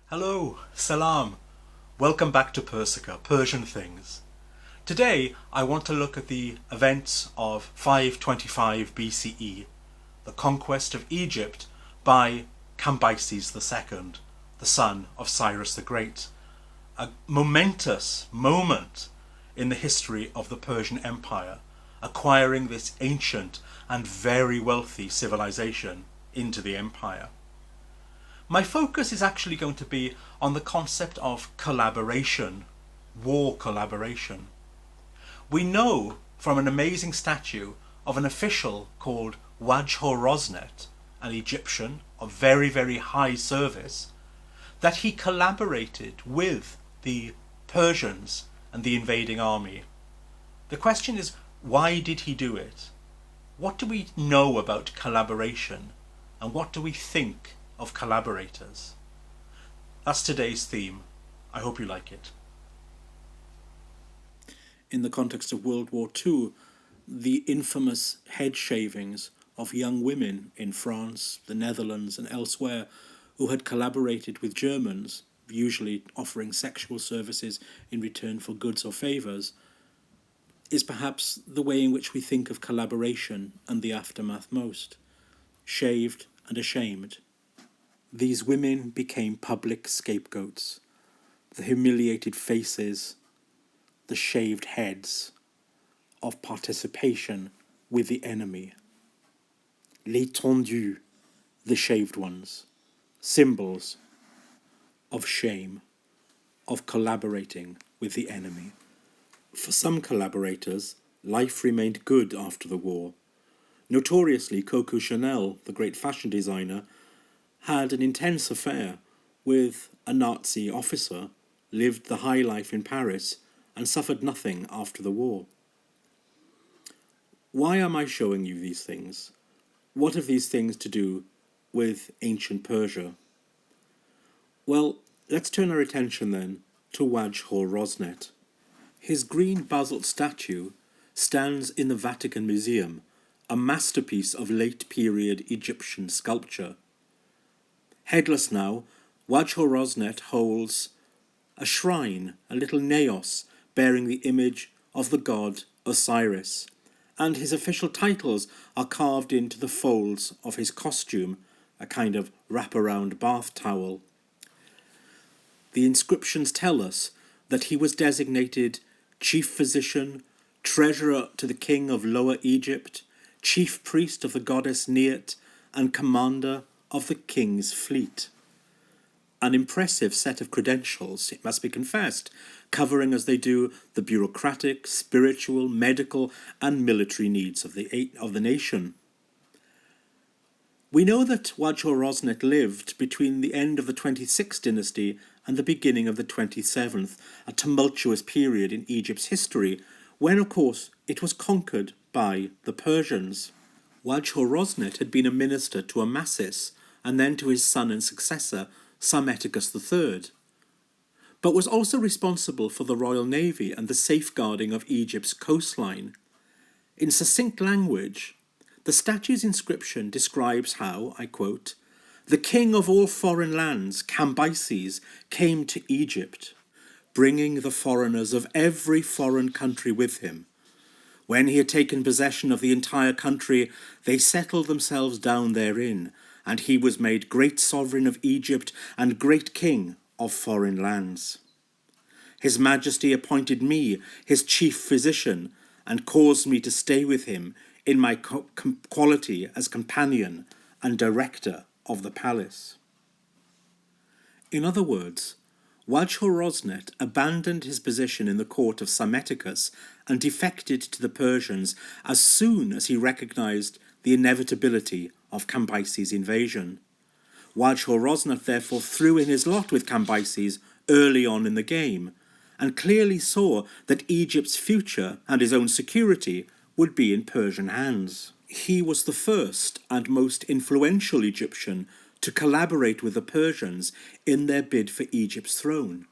Hello, salam. Welcome back to Persica, Persian Things. Today I want to look at the events of 525 BCE, the conquest of Egypt by Cambyses II, the son of Cyrus the Great. A momentous moment in the history of the Persian Empire, acquiring this ancient and very wealthy civilization into the empire. My focus is actually going to be on the concept of collaboration, war collaboration. We know from an amazing statue of an official called Udjhorrosnet, an Egyptian of very, very high service, that he collaborated with the Persians and the invading army. The question is, why did he do it? What do we know about collaboration, and what do we think of collaborators? That's today's theme. I hope you like it. In the context of World War II, the infamous head shavings of young women in France, the Netherlands and elsewhere who had collaborated with Germans, usually offering sexual services in return for goods or favours, is perhaps the way in which we think of collaboration and the aftermath most. Shaved and ashamed. These women became public scapegoats, the humiliated faces, the shaved heads of participation with the enemy. Les tondus, the shaved ones, symbols of shame, of collaborating with the enemy. For some collaborators, life remained good after the war. Notoriously, Coco Chanel, the great fashion designer, had an intense affair with a Nazi officer, lived the high life in Paris, and suffered nothing after the war. Why am I showing you these things? What have these things to do with ancient Persia? Well, let's turn our attention then to Udjhorrosnet. His green basalt statue stands in the Vatican Museum, a masterpiece of late-period Egyptian sculpture. Headless now, Udjhorrosnet holds a shrine, a little naos, bearing the image of the god Osiris, and his official titles are carved into the folds of his costume, a kind of wraparound bath towel. The inscriptions tell us that he was designated chief physician, treasurer to the king of Lower Egypt, chief priest of the goddess Neat, and commander of the king's fleet. An impressive set of credentials, it must be confessed, covering as they do the bureaucratic, spiritual, medical and military needs of the nation. We know that Udjhorrosnet lived between the end of the 26th dynasty and the beginning of the 27th, a tumultuous period in Egypt's history, when of course it was conquered by the Persians. Udjhorrosnet had been a minister to Amasis, and then to his son and successor, Psammetichus III, but was also responsible for the royal navy and the safeguarding of Egypt's coastline. In succinct language, the statue's inscription describes how, I quote, "The king of all foreign lands, Cambyses, came to Egypt, bringing the foreigners of every foreign country with him. When he had taken possession of the entire country, they settled themselves down therein, and he was made great sovereign of Egypt and great king of foreign lands. His Majesty appointed me his chief physician and caused me to stay with him in my quality as companion and director of the palace." In other words, Udjhorrosnet abandoned his position in the court of Psammetichus and defected to the Persians as soon as he recognized the inevitability of Cambyses' invasion. Udjhorrosnet therefore threw in his lot with Cambyses early on in the game, and clearly saw that Egypt's future and his own security would be in Persian hands. He was the first and most influential Egyptian to collaborate with the Persians in their bid for Egypt's throne,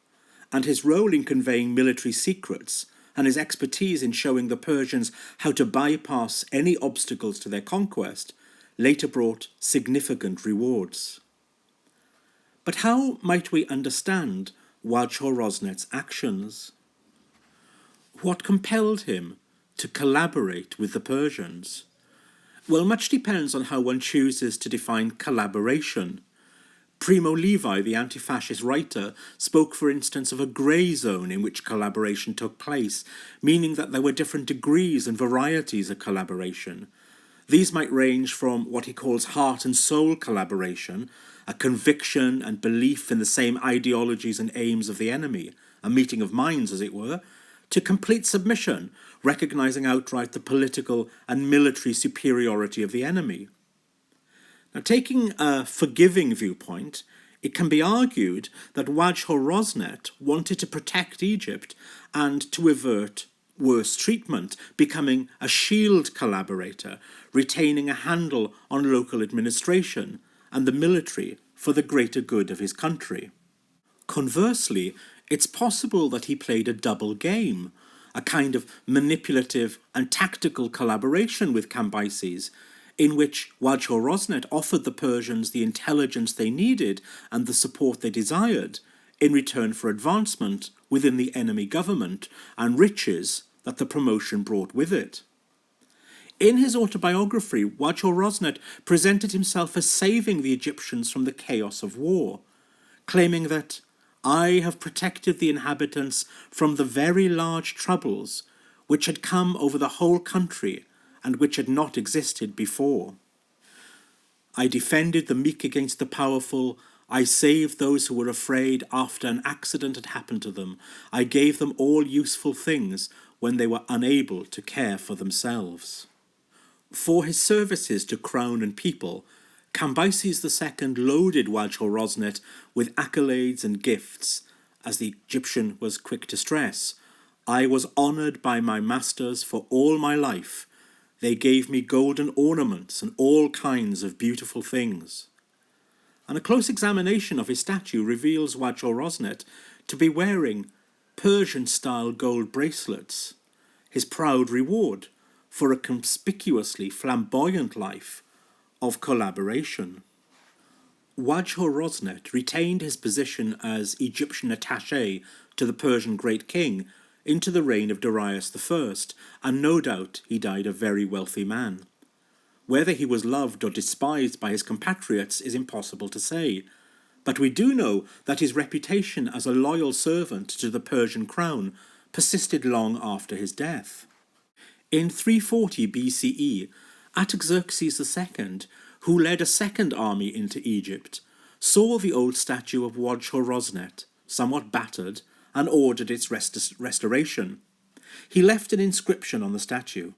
and his role in conveying military secrets and his expertise in showing the Persians how to bypass any obstacles to their conquest later brought significant rewards. But how might we understand Udjhorrosnet's actions? What compelled him to collaborate with the Persians? Well, much depends on how one chooses to define collaboration. Primo Levi, the anti-fascist writer, spoke, for instance, of a grey zone in which collaboration took place, meaning that there were different degrees and varieties of collaboration. These might range from what he calls heart and soul collaboration, a conviction and belief in the same ideologies and aims of the enemy, a meeting of minds, as it were, to complete submission, recognising outright the political and military superiority of the enemy. Now, taking a forgiving viewpoint, it can be argued that Udjhorrosnet wanted to protect Egypt and to avert worse treatment, becoming a shield collaborator, retaining a handle on local administration and the military for the greater good of his country. Conversely, it's possible that he played a double game, a kind of manipulative and tactical collaboration with Cambyses, in which Udjhorrosnet offered the Persians the intelligence they needed and the support they desired, in return for advancement within the enemy government and riches that the promotion brought with it. In his autobiography, Udjhorrosnet presented himself as saving the Egyptians from the chaos of war, claiming that I have protected the inhabitants from the very large troubles which had come over the whole country and which had not existed before. I defended the meek against the powerful. I saved those who were afraid after an accident had happened to them. I gave them all useful things when they were unable to care for themselves. For his services to crown and people, Cambyses II loaded Udjhorrosnet with accolades and gifts. As the Egyptian was quick to stress, I was honoured by my masters for all my life. They gave me golden ornaments and all kinds of beautiful things. And a close examination of his statue reveals Udjhorrosnet to be wearing Persian-style gold bracelets, his proud reward for a conspicuously flamboyant life of collaboration. Udjhorrosnet retained his position as Egyptian attaché to the Persian Great King into the reign of Darius I, and no doubt he died a very wealthy man. Whether he was loved or despised by his compatriots is impossible to say, but we do know that his reputation as a loyal servant to the Persian crown persisted long after his death. In 340 BCE, Artaxerxes II, who led a second army into Egypt, saw the old statue of Udjhorrosnet, somewhat battered, and ordered its restoration. He left an inscription on the statue.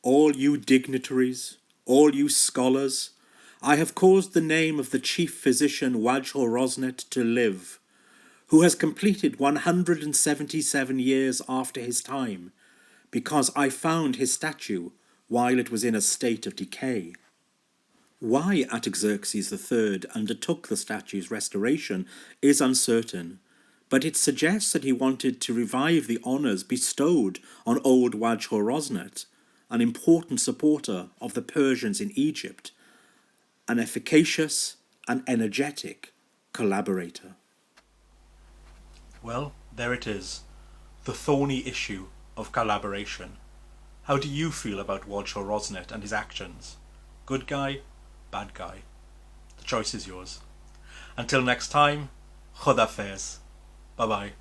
All you dignitaries, all you scholars, I have caused the name of the chief physician Udjhorrosnet to live, who has completed 177 years after his time, because I found his statue while it was in a state of decay. Why Artaxerxes III undertook the statue's restoration is uncertain, but it suggests that he wanted to revive the honours bestowed on old Udjhorrosnet, an important supporter of the Persians in Egypt, an efficacious and energetic collaborator. Well, there it is, the thorny issue of collaboration. How do you feel about Udjhorrosnet and his actions? Good guy, bad guy? The choice is yours. Until next time, Khudafez. Bye-bye.